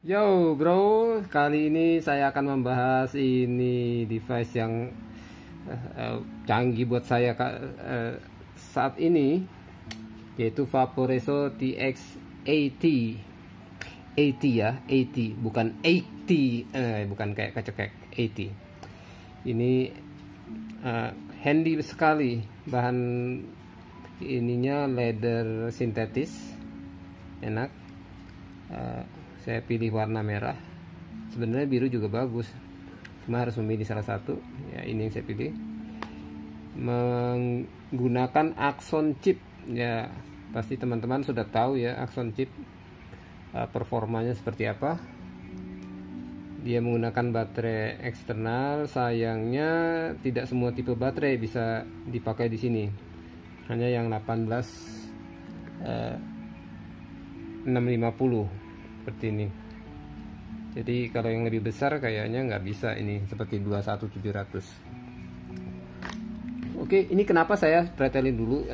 Yo bro, kali ini saya akan membahas ini device yang canggih buat saya saat ini, yaitu Vaporesso TX80. 80 ya, 80 bukan 80, bukan kayak kacekek. 80 ini handy sekali, bahan ininya leather sintetis, enak. Saya pilih warna merah. Sebenarnya biru juga bagus, cuma harus memilih salah satu. Ya, ini yang saya pilih. Menggunakan Axon chip. Ya, pasti teman-teman sudah tahu ya Axon chip performanya seperti apa. Dia menggunakan baterai eksternal. Sayangnya tidak semua tipe baterai bisa dipakai di sini. Hanya yang 650 seperti ini. Jadi kalau yang lebih besar kayaknya nggak bisa, ini seperti 21700. Oke, ini kenapa saya pretelin dulu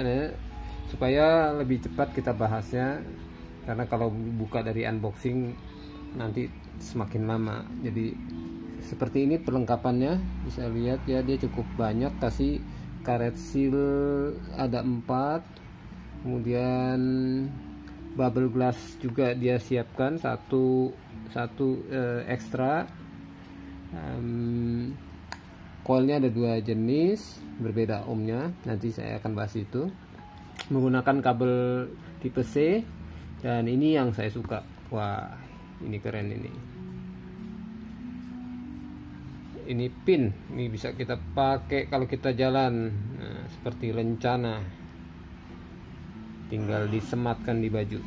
supaya lebih cepat kita bahasnya, karena kalau buka dari unboxing nanti semakin lama. Jadi seperti ini perlengkapannya, bisa lihat ya, dia cukup banyak. Kasih karet seal ada 4, kemudian bubble glass juga dia siapkan satu ekstra. Coilnya ada 2 jenis, berbeda ohmnya, nanti saya akan bahas itu. Menggunakan kabel tipe C, dan ini yang saya suka. Wah, ini keren ini. Ini pin, ini bisa kita pakai kalau kita jalan, seperti lencana. Tinggal disematkan di baju.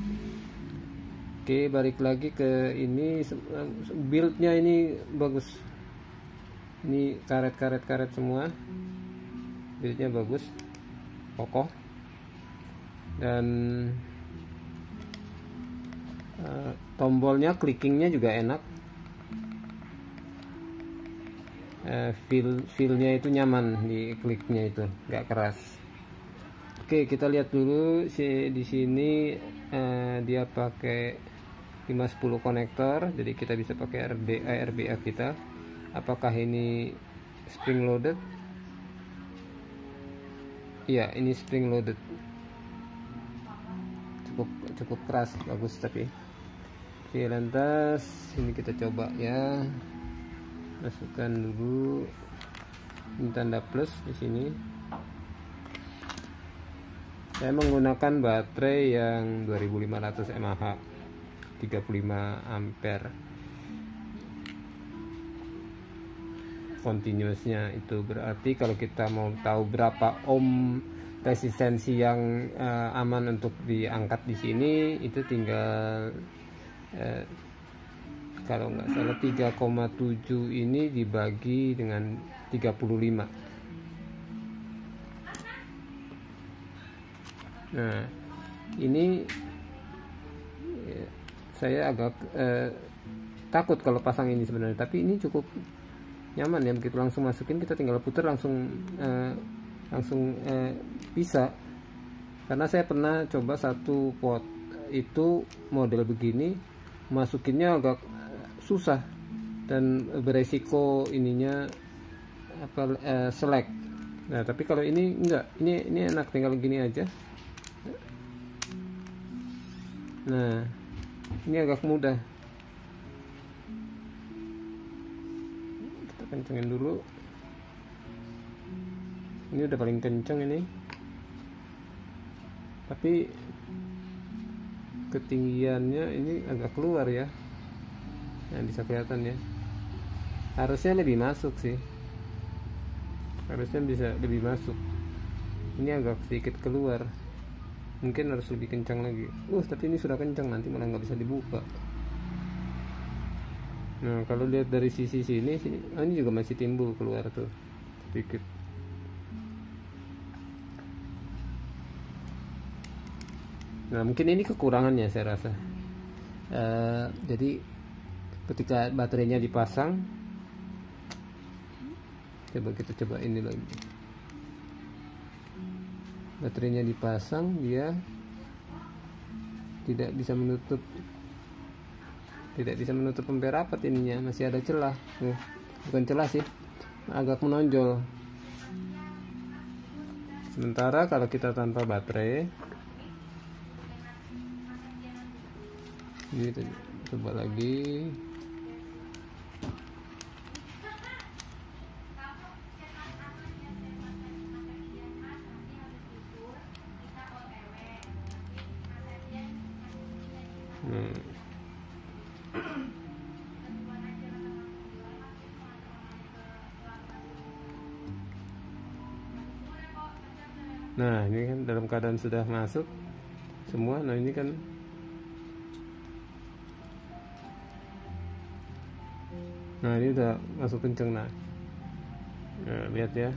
Oke, balik lagi ke ini. Buildnya ini bagus. Ini karet semua. Buildnya bagus, kokoh, dan tombolnya, clickingnya juga enak. Feelnya itu nyaman, di kliknya itu nggak keras. Oke, kita lihat dulu di sini. Dia pakai 510 konektor, jadi kita bisa pakai RBA kita. Apakah ini spring loaded? Iya, ini spring loaded. Cukup keras, bagus tapi. Oke, lantas ini kita coba ya. Masukkan dulu ini tanda plus di sini. Saya menggunakan baterai yang 2500 mAh, 35 ampere continuousnya. Itu berarti kalau kita mau tahu berapa ohm resistensi yang aman untuk diangkat di sini, itu tinggal kalau nggak salah 3,7 ini dibagi dengan 35. Nah, ini saya agak takut kalau pasang ini sebenarnya, tapi ini cukup nyaman ya. Begitu langsung masukin, kita tinggal putar langsung bisa. Karena saya pernah coba satu pot itu model begini, masukinnya agak susah dan beresiko ininya selek. Nah, tapi kalau ini enggak, ini enak, tinggal gini aja. Nah, ini agak mudah. Kita kencengin dulu. Ini udah paling kenceng ini. Tapi ketinggiannya ini agak keluar ya. Nah, bisa kelihatan ya. Harusnya lebih masuk sih. Harusnya bisa lebih masuk. Ini agak sedikit keluar. Mungkin harus lebih kencang lagi. Tapi ini sudah kencang, nanti malah nggak bisa dibuka. Nah, kalau lihat dari sisi sini, ini juga masih timbul keluar tuh sedikit. Nah, mungkin ini kekurangannya saya rasa. Jadi ketika baterainya dipasang, kita coba ini lagi. Baterainya dipasang, dia tidak bisa menutup tidak bisa menutup ember rapat, ininya masih ada celah. Bukan celah sih, agak menonjol. Sementara kalau kita tanpa baterai, ini coba lagi. Nah ini kan dalam keadaan sudah masuk semua. Nah ini kan ini udah masuk kenceng. Nah lihat ya,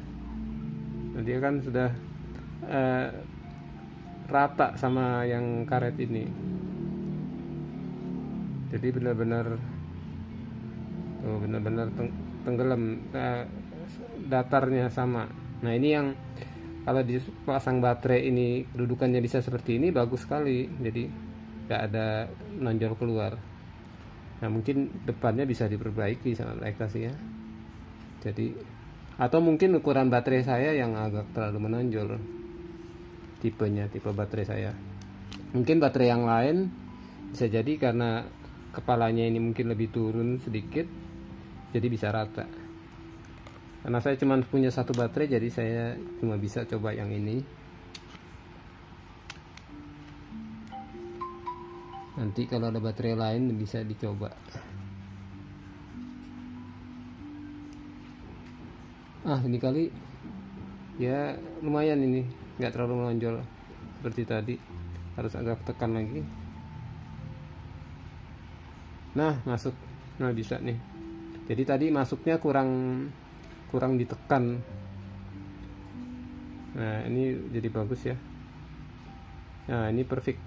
nah, dia kan sudah rata sama yang karet ini, jadi benar-benar tenggelam, datarnya sama. Nah ini yang kalau dipasang baterai ini kedudukannya bisa seperti ini, bagus sekali, jadi nggak ada nonjol keluar. Nah mungkin depannya bisa diperbaiki sama mereka sih ya. Jadi atau mungkin ukuran baterai saya yang agak terlalu menonjol, tipe baterai saya. Mungkin baterai yang lain bisa jadi karena kepalanya ini mungkin lebih turun sedikit, jadi bisa rata. Karena saya cuma punya satu baterai, jadi saya cuma bisa coba yang ini. Nanti kalau ada baterai lain bisa dicoba. Ini kali ya lumayan, ini nggak terlalu menonjol seperti tadi, harus agak tekan lagi. Nah masuk, nah bisa nih. Jadi tadi masuknya kurang ditekan. Nah ini jadi bagus ya. Nah ini perfect.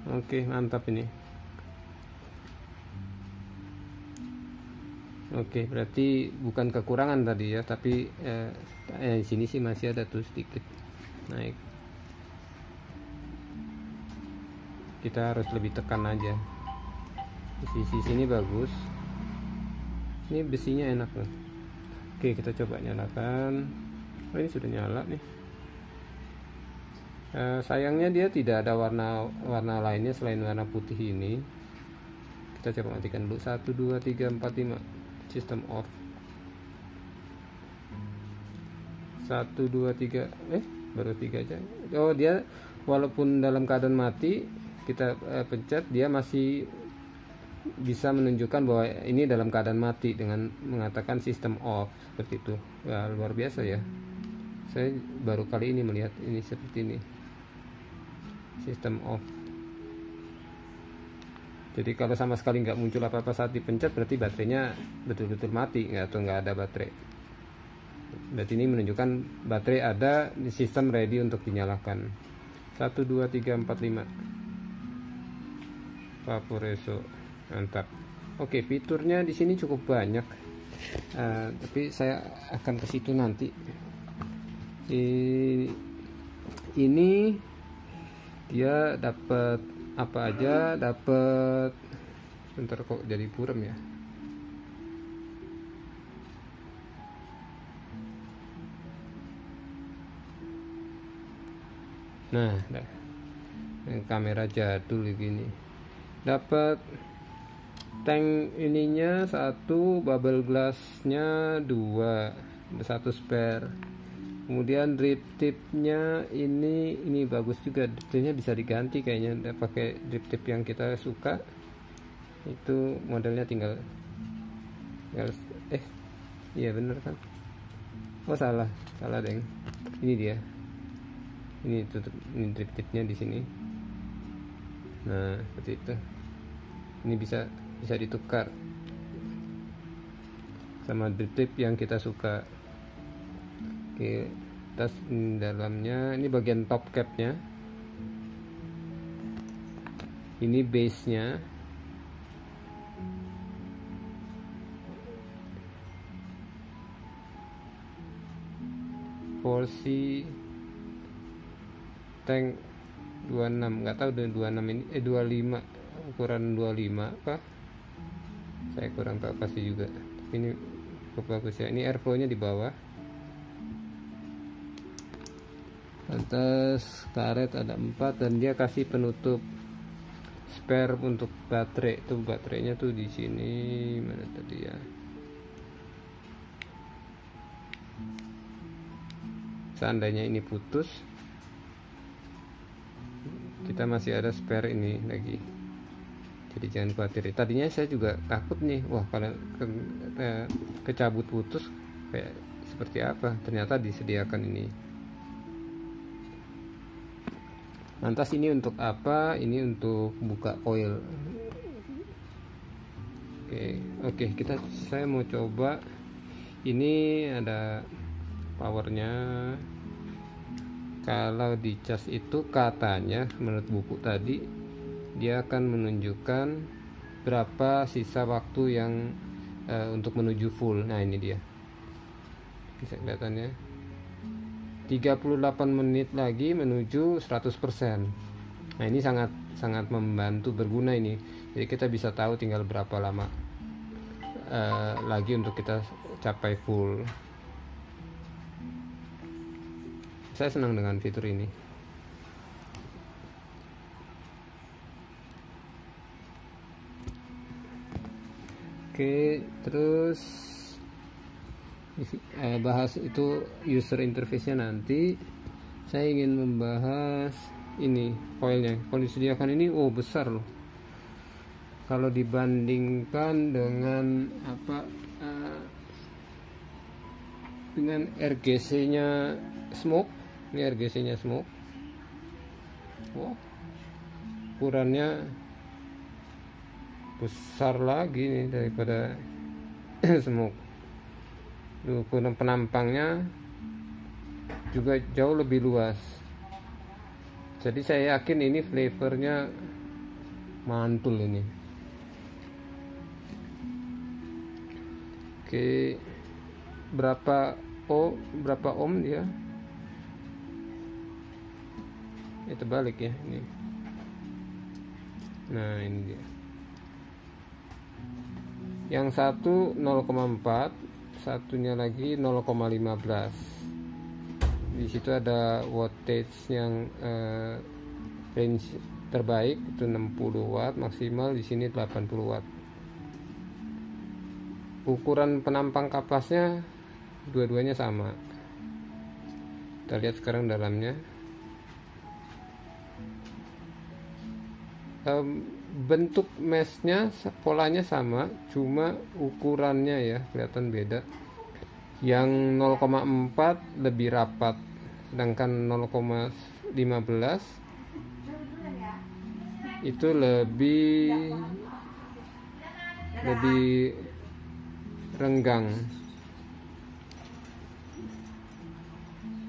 Oke, mantap ini. Oke, berarti bukan kekurangan tadi ya, tapi di sini sih masih ada tuh sedikit naik. Kita harus lebih tekan aja. Di sisi sini bagus. Ini besinya enak loh. Oke, kita coba nyalakan. Ini sudah nyala nih. Sayangnya dia tidak ada warna lainnya selain warna putih ini. Kita coba matikan dulu. 1 2 3 4 5 system off. 1 2 3 baru 3 aja. Oh dia walaupun dalam keadaan mati kita pencet, dia masih bisa menunjukkan bahwa ini dalam keadaan mati dengan mengatakan system off seperti itu. Ya, luar biasa ya. Saya baru kali ini melihat ini seperti ini, system off. Jadi kalau sama sekali nggak muncul apa-apa saat dipencet, berarti baterainya betul-betul mati, atau nggak ada baterai. Berarti ini menunjukkan baterai ada di sistem ready untuk dinyalakan. 1 2 3 4 5 Vaporesso, mantap. Oke, fiturnya di sini cukup banyak, tapi saya akan ke situ nanti. Ini dia dapat apa aja, dapat, bentar kok jadi buram ya. Nah, kamera jadul gini. Dapat tank ininya 1, bubble glassnya 2, ada 1 spare. Kemudian drip tipnya ini bagus juga, drip tipnya bisa diganti kayaknya, udah pakai drip tip yang kita suka. Itu modelnya tinggal iya bener kan? Oh salah deng. Ini dia. Ini drip tipnya di sini. Nah seperti itu. Ini bisa ditukar sama drip tip yang kita suka. Oke, tas dalamnya ini bagian top capnya, ini base nya, porsi tank 26, nggak tahu 26 ini 25 ukuran 25 kah, saya kurang tahu pasti juga, tapi ini cukup bagus ya. Ini airflow nya di bawah. Atas karet ada 4 dan dia kasih penutup spare untuk baterai. Tuh baterainya tuh di sini, mana tadi ya, seandainya ini putus kita masih ada spare ini lagi, jadi jangan khawatir. Tadinya saya juga takut nih, wah kalau kecabut putus kayak seperti apa, ternyata disediakan ini. Lantas ini untuk apa? Ini untuk buka coil. Oke, saya mau coba. Ini ada powernya. Kalau di cas itu katanya menurut buku tadi dia akan menunjukkan berapa sisa waktu yang untuk menuju full. Nah ini dia, bisa kelihatan ya, 38 menit lagi menuju 100%. Nah ini sangat membantu, berguna ini. Jadi kita bisa tahu tinggal berapa lama lagi untuk kita capai full. Saya senang dengan fitur ini. Oke, terus bahas itu user interface-nya nanti. Saya ingin membahas ini coilnya. Coil disediakan ini besar loh. Kalau dibandingkan dengan dengan RGC-nya Smoke, ini RGC-nya Smoke. Ukurannya besar lagi nih daripada Smoke. Ukuran penampangnya juga jauh lebih luas. Jadi saya yakin ini flavornya mantul ini. Oke, berapa ohm dia? Itu balik ya ini. Nah ini dia. Yang satu 0,4, satunya lagi 0,15. Di situ ada wattage yang range terbaik itu 60 watt, maksimal di sini 80 watt. Ukuran penampang kapasnya dua-duanya sama. Kita lihat sekarang dalamnya. Bentuk meshnya polanya sama, cuma ukurannya ya kelihatan beda. Yang 0,4 lebih rapat, sedangkan 0,15 itu lebih renggang.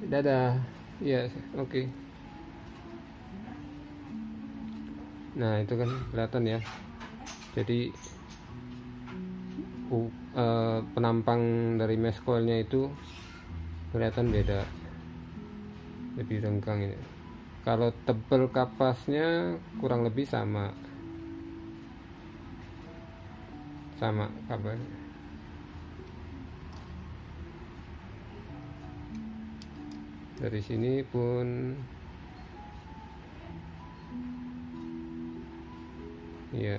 Dadah. Ya, oke. Nah itu kan kelihatan ya. Jadi penampang dari mesh coilnya itu kelihatan beda, lebih renggang ini. Kalau tebal kapasnya kurang lebih sama kabarnya. Dari sini pun ya.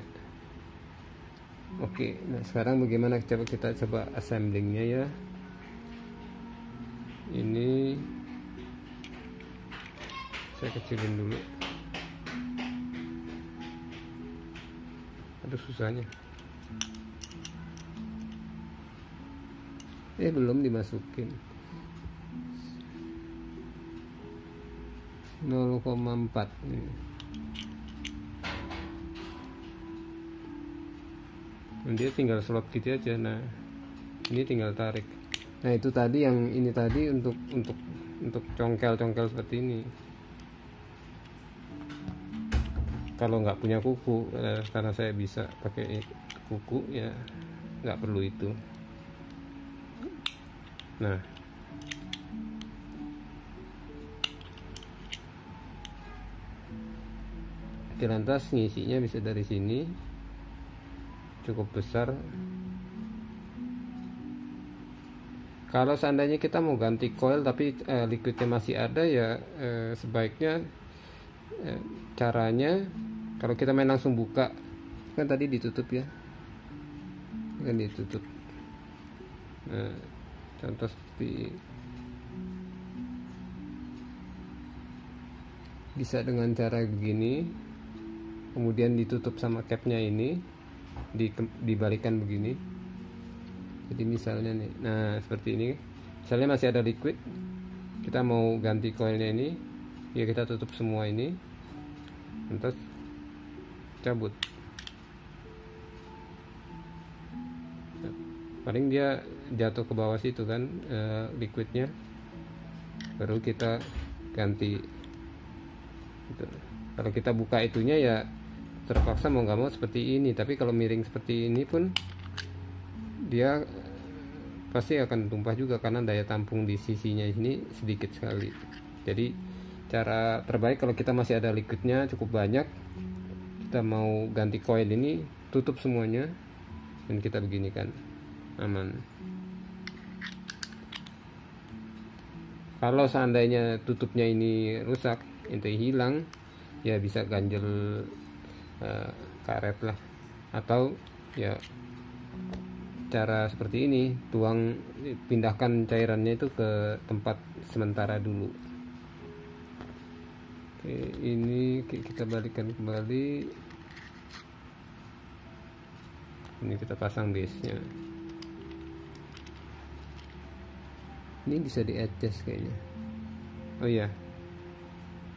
Oke, nah sekarang bagaimana kita coba assemblingnya ya. Ini saya kecilin dulu. Aduh susahnya. Belum dimasukin. 0,4 ini. Dia tinggal slot gitu aja. Nah ini tinggal tarik. Nah itu tadi yang ini tadi untuk congkel seperti ini. Kalau nggak punya kuku, karena saya bisa pakai kuku ya nggak perlu itu. Nah oke, lantas ngisinya bisa dari sini, cukup besar. Kalau seandainya kita mau ganti coil tapi liquidnya masih ada, ya sebaiknya caranya, kalau kita main langsung buka, kan tadi ditutup ya, kan ditutup. Nah, contoh seperti bisa dengan cara begini, kemudian ditutup sama capnya ini, dibalikan begini. Jadi misalnya nih, nah seperti ini, misalnya masih ada liquid, kita mau ganti coilnya ini, ya kita tutup semua ini, terus cabut. Paling dia jatuh ke bawah situ kan, liquidnya, baru kita ganti gitu. Kalau kita buka itunya ya terpaksa mau nggak mau seperti ini, tapi kalau miring seperti ini pun dia pasti akan tumpah juga karena daya tampung di sisinya ini sedikit sekali. Jadi cara terbaik kalau kita masih ada liquidnya cukup banyak, kita mau ganti coil ini, tutup semuanya dan kita begini kan, aman. Kalau seandainya tutupnya ini rusak, itu hilang, ya bisa ganjel karet lah, atau ya cara seperti ini, pindahkan cairannya itu ke tempat sementara dulu. Oke, ini kita balikan kembali, ini kita pasang base nya. Ini bisa di adjust kayaknya. Oh iya,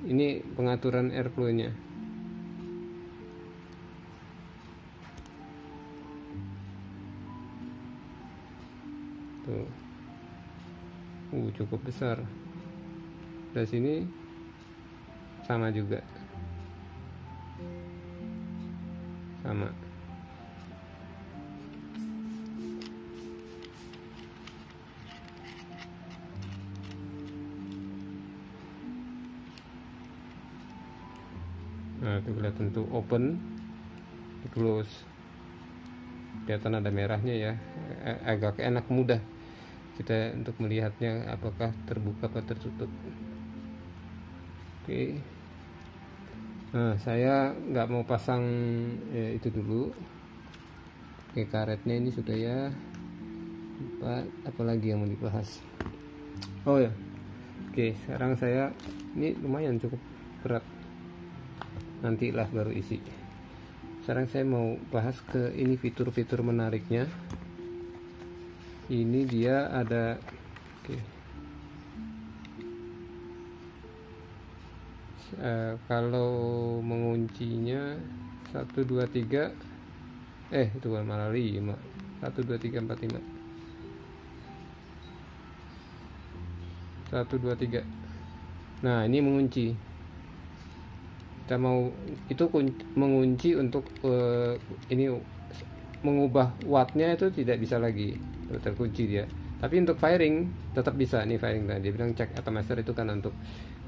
ini pengaturan airflow nya. Tuh, cukup besar. Dari sini sama juga, sama. Nah, itu kelihatan tuh open, close, kelihatan ada merahnya ya, agak enak, mudah kita untuk melihatnya apakah terbuka atau tertutup. Oke, nah saya nggak mau pasang itu dulu. Oke, karetnya ini sudah ya. Apalagi yang mau dibahas? Oh ya, oke, sekarang saya ini lumayan cukup berat, nantilah baru isi. Sekarang saya mau bahas ke ini fitur-fitur menariknya. Ini dia ada, oke. Kalau menguncinya 1 2 3, itu malah 5, 1 2 3 4 5, 1 2 3. Nah, ini mengunci. Kita mau itu mengunci untuk ini mengubah wattnya itu tidak bisa lagi, terkunci dia. Tapi untuk firing tetap bisa. Nih firing, nah dia bilang check atomizer itu kan untuk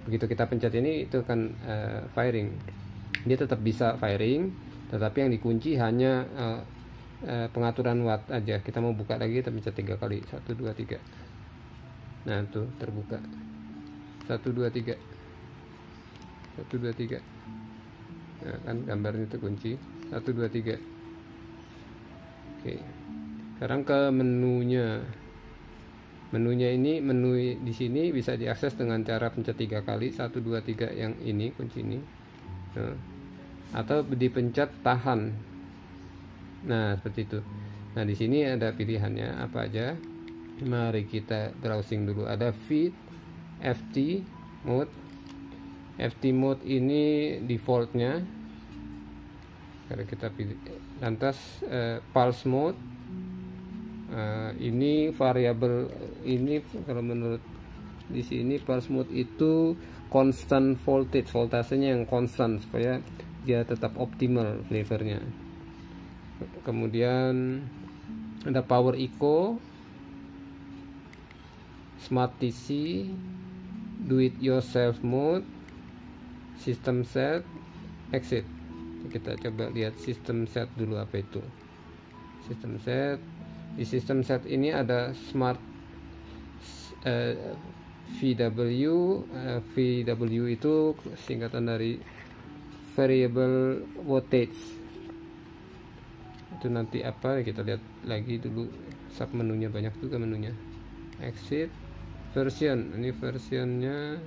begitu kita pencet ini itu kan firing, dia tetap bisa firing, tetapi yang dikunci hanya pengaturan watt aja. Kita mau buka lagi, kita pencet 3 kali, 1 2 3. Nah tuh terbuka, 1 2 3, 1 2 3. Nah, kan gambarnya terkunci 1 2 3. Oke, sekarang ke menunya. Menunya ini, menu di sini bisa diakses dengan cara pencet 3 kali, 1 2 3 yang ini, kunci ini. Nah, atau dipencet tahan. Nah, seperti itu. Nah, di sini ada pilihannya apa aja. Mari kita browsing dulu. Ada feed, FT mode. FT mode ini defaultnya. Kalau kita pilih, lantas pulse mode. Ini variabel ini, kalau menurut di sini pulse mode itu constant voltage, voltasenya yang konstan supaya dia tetap optimal flavornya. Kemudian ada power eco, smart TC, do it yourself mode, system set, exit. kita coba lihat system set dulu. Apa itu system set? Di system set ini ada smart VW. VW itu singkatan dari variable wattage. Itu nanti apa, kita lihat lagi dulu. Sub menunya banyak juga menunya. Exit version, ini versionnya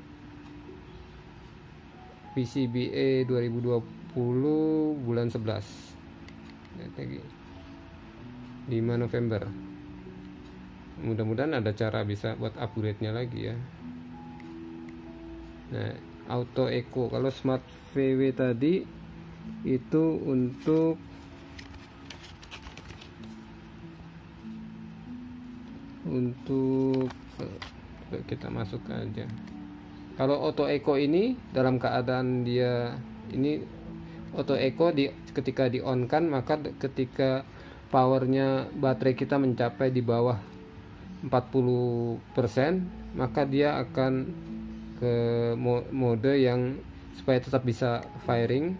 PCBA 2020 bulan 11. Lihat lagi 5 November. Mudah-mudahan ada cara bisa buat upgrade nya lagi ya. Nah, auto eco, kalau smart VW tadi itu untuk kita masuk aja. Kalau auto eco ini dalam keadaan dia ini auto eco ketika di on kan, maka ketika powernya baterai kita mencapai di bawah 40%, maka dia akan ke mode yang supaya tetap bisa firing,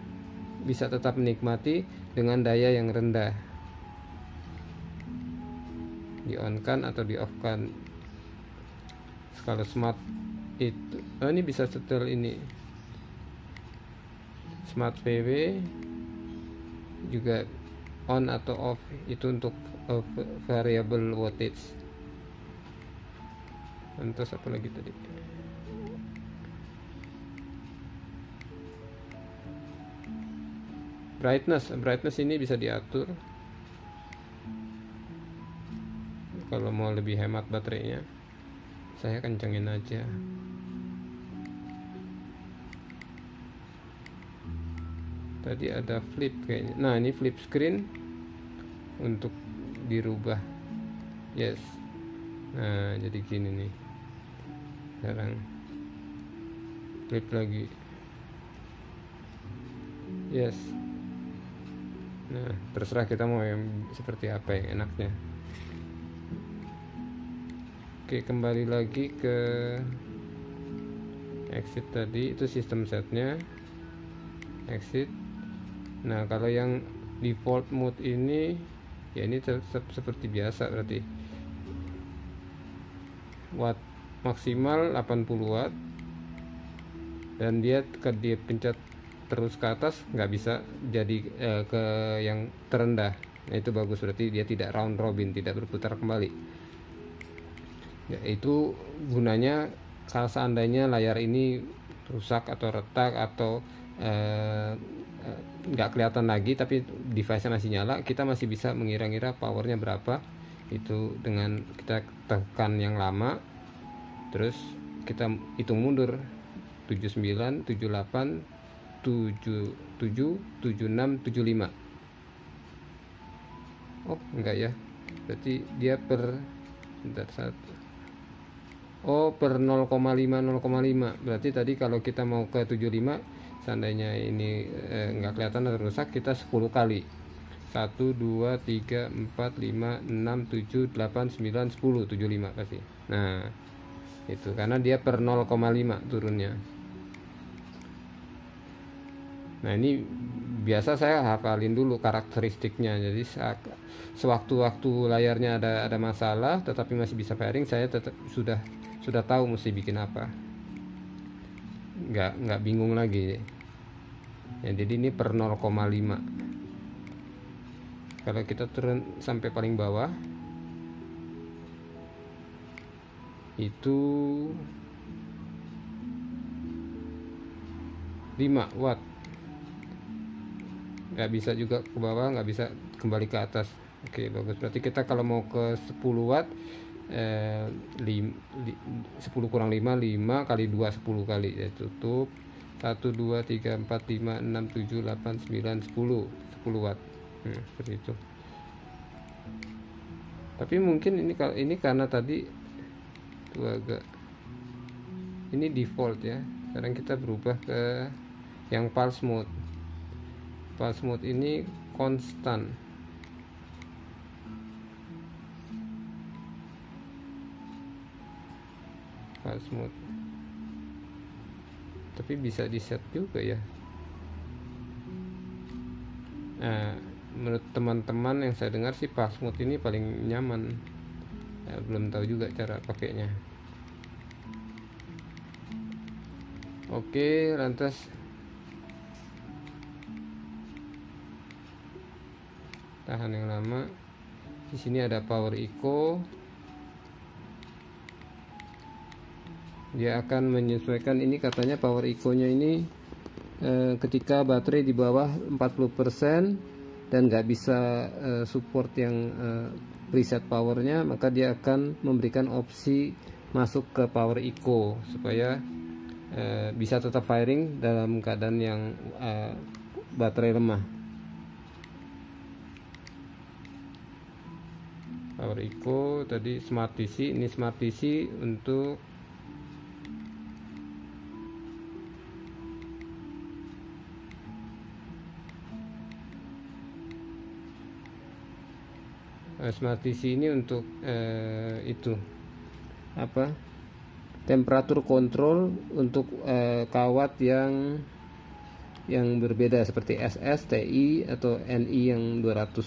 bisa tetap menikmati dengan daya yang rendah. Di on kan atau di off kan. Kalau smart itu ini bisa setel ini. Smart VW juga on atau off, itu untuk variable wattage. Lantas apa lagi tadi? Brightness ini bisa diatur. Kalau mau lebih hemat baterainya, saya kencengin aja. Tadi ada flip kayaknya. Nah, ini flip screen untuk dirubah. Yes. Nah, jadi gini nih. Sekarang flip lagi. Yes. Nah, terserah kita mau yang seperti apa yang enaknya. Oke, kembali lagi ke exit tadi, itu sistem setnya. Exit. Nah, kalau yang default mode ini ya ini tetap seperti biasa, berarti watt maksimal 80 watt, dan dia pencet terus ke atas nggak bisa jadi ke yang terendah. Nah, itu bagus, berarti dia tidak round robin, tidak berputar kembali ya. Itu gunanya kalau seandainya layar ini rusak atau retak atau nggak kelihatan lagi tapi device-nya masih nyala, kita masih bisa mengira-ngira powernya berapa. Itu dengan kita tekan yang lama, terus kita hitung mundur 79, 78, 77, 76, 75. Oh enggak ya, berarti dia per 0,5. Berarti tadi kalau kita mau ke 75, seandainya ini nggak kelihatan atau rusak, kita 10 kali. 1, 2, 3, 4, 5, 6, 7, 8, 9, 10, 75 pasti. Nah, itu karena dia per 0,5 turunnya. Nah, ini biasa saya hafalin dulu karakteristiknya. Jadi sewaktu-waktu layarnya ada masalah tetapi masih bisa firing, saya tetap sudah tahu mesti bikin apa. Nggak bingung lagi. Ya, jadi ini per 0,5. Kalau kita turun sampai paling bawah itu 5 watt. Nggak bisa juga ke bawah, nggak bisa kembali ke atas. Oke, bagus. Berarti kita kalau mau ke 10 watt 10 kurang 5 kali 2 10 kali ya, tutup. 1, 2, 3, 4, 5, 6, 7, 8, 9, 10 watt. Seperti itu. Tapi mungkin ini karena tadi tuh agak ini default ya. Sekarang kita berubah ke yang pulse mode. Pulse mode ini konstan. Pulse mode. Tapi bisa di set juga ya. Menurut teman-teman yang saya dengar sih pulse mode ini paling nyaman ya, belum tahu juga cara pakainya. Oke, lantas tahan yang lama. Di sini ada power eco. Dia akan menyesuaikan, ini katanya power eco-nya ini ketika baterai di bawah 40% dan nggak bisa support yang preset powernya, maka dia akan memberikan opsi masuk ke power eco supaya bisa tetap firing dalam keadaan yang baterai lemah. Power eco tadi smart DC, ini smart DC untuk smart DC ini untuk itu apa, temperatur kontrol untuk kawat yang berbeda seperti SS, TI atau NI yang 200.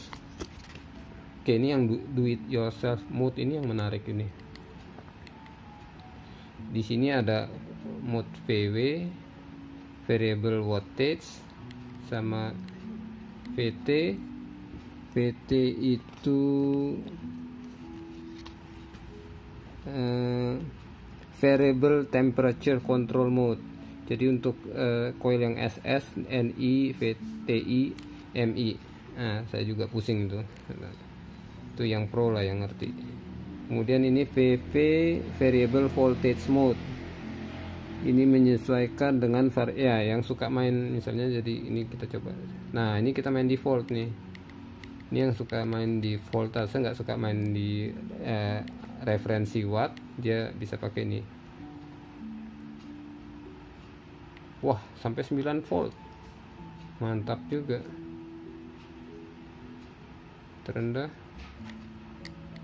Oke, ini yang do it yourself mode ini yang menarik ini. Di sini ada mode VW, variable wattage, sama VT. VT itu variable temperature control mode. Jadi untuk coil yang SS, NI, VTI, MI. Nah, saya juga pusing itu. Itu yang pro lah yang ngerti. Kemudian ini VV, variable voltage mode. Ini menyesuaikan dengan ya yang suka main misalnya, jadi ini kita coba. Nah, ini kita main default nih. Ini yang suka main di voltase, nggak suka main di referensi watt, dia bisa pakai ini. Wah, sampai 9 volt, mantap juga, terendah.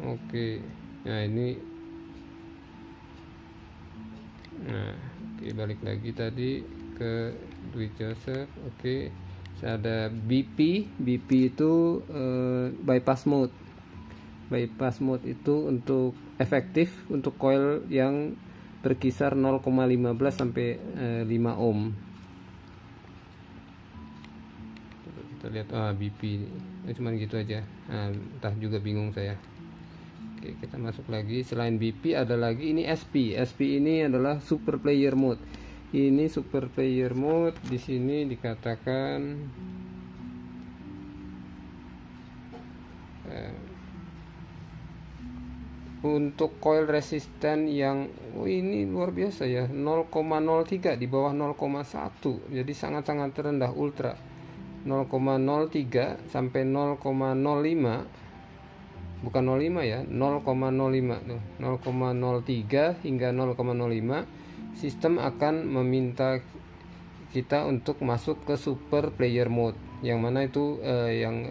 Oke, nah ini, nah oke, balik lagi tadi ke do it yourself. Oke, ada BP. BP itu bypass mode. Bypass mode itu untuk efektif untuk coil yang berkisar 0,15 sampai 5 ohm. Kita lihat BP cuman gitu aja. Entah juga bingung saya. Oke, kita masuk lagi. Selain BP ada lagi ini SP. SP ini adalah super player mode. Ini super player mode, di sini dikatakan untuk coil resisten yang ini luar biasa ya, 0,03 di bawah 0,1, jadi sangat-sangat rendah, ultra 0,03 sampai 0,05, bukan 05 ya, 0,05 tuh, 0,03 hingga 0,05. Sistem akan meminta kita untuk masuk ke super player mode, yang mana itu yang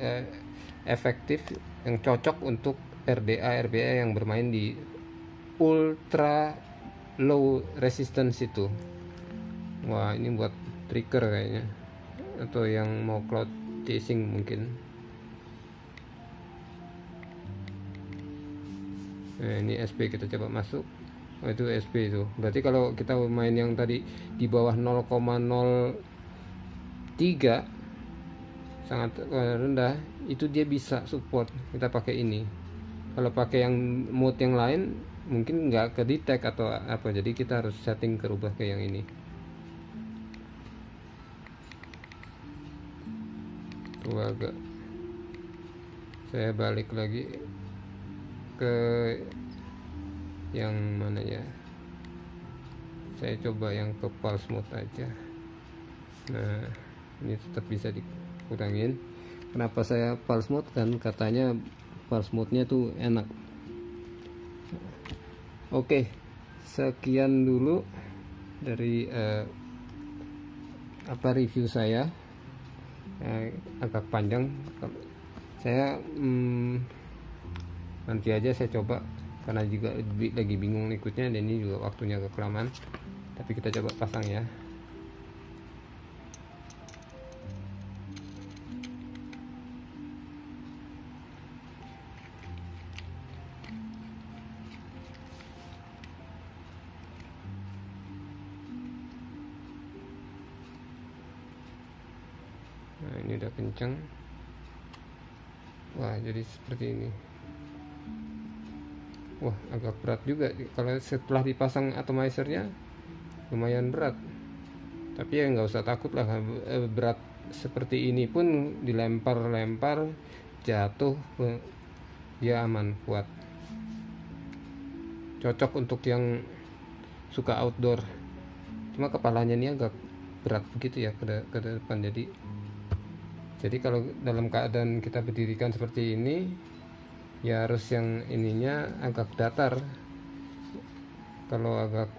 efektif, yang cocok untuk RDA yang bermain di ultra low resistance itu. Wah, ini buat trigger kayaknya, atau yang mau cloud chasing mungkin. Nah, ini SP kita coba masuk. Oh, itu SP itu. Berarti kalau kita main yang tadi di bawah 0,03 sangat rendah, itu dia bisa support kita pakai ini. Kalau pakai yang mode yang lain mungkin nggak ke detect atau apa, jadi kita harus setting ke rubah ke yang ini. Tuh agak, saya balik lagi ke yang mana ya, saya coba yang ke pulse mode aja. Nah, ini tetap bisa dikurangin. Kenapa saya pulse mode? Kan katanya pulse mode-nya tuh enak. Oke, sekian dulu dari review saya. Agak panjang. Saya nanti aja saya coba, karena juga lagi bingung ikutnya, dan ini juga waktunya kelamaan. Tapi kita coba pasang ya. agak kencang. Wah, jadi seperti ini. Wah, agak berat juga kalau setelah dipasang atomizernya, lumayan berat. Tapi ya nggak usah takut lah, berat seperti ini pun dilempar-lempar jatuh, dia aman, kuat, cocok untuk yang suka outdoor. Cuma kepalanya ini agak berat begitu ya ke depan. Jadi kalau dalam keadaan kita berdirikan seperti ini, ya harus yang ininya agak datar. Kalau agak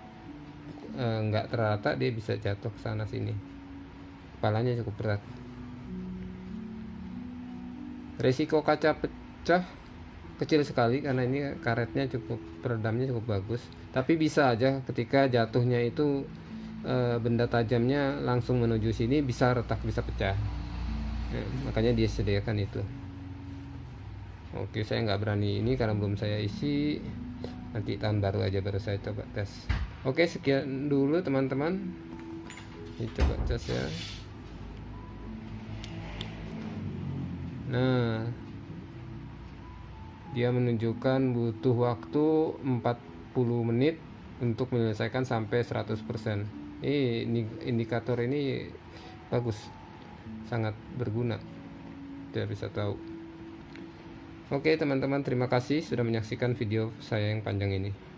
nggak terata, dia bisa jatuh ke sana sini. Kepalanya cukup berat. Resiko kaca pecah kecil sekali karena ini karetnya peredamnya cukup bagus. Tapi bisa aja ketika jatuhnya itu benda tajamnya langsung menuju sini, bisa retak, bisa pecah. Makanya dia sediakan itu. Oke, saya nggak berani ini karena belum saya isi. Nanti tahun baru aja baru saya coba tes. Oke, sekian dulu teman-teman. Ini coba tes ya. Nah, dia menunjukkan butuh waktu 40 menit untuk menyelesaikan sampai 100%. Ini indikator ini bagus, sangat berguna. Dia bisa tahu. Oke teman-teman, terima kasih sudah menyaksikan video saya yang panjang ini.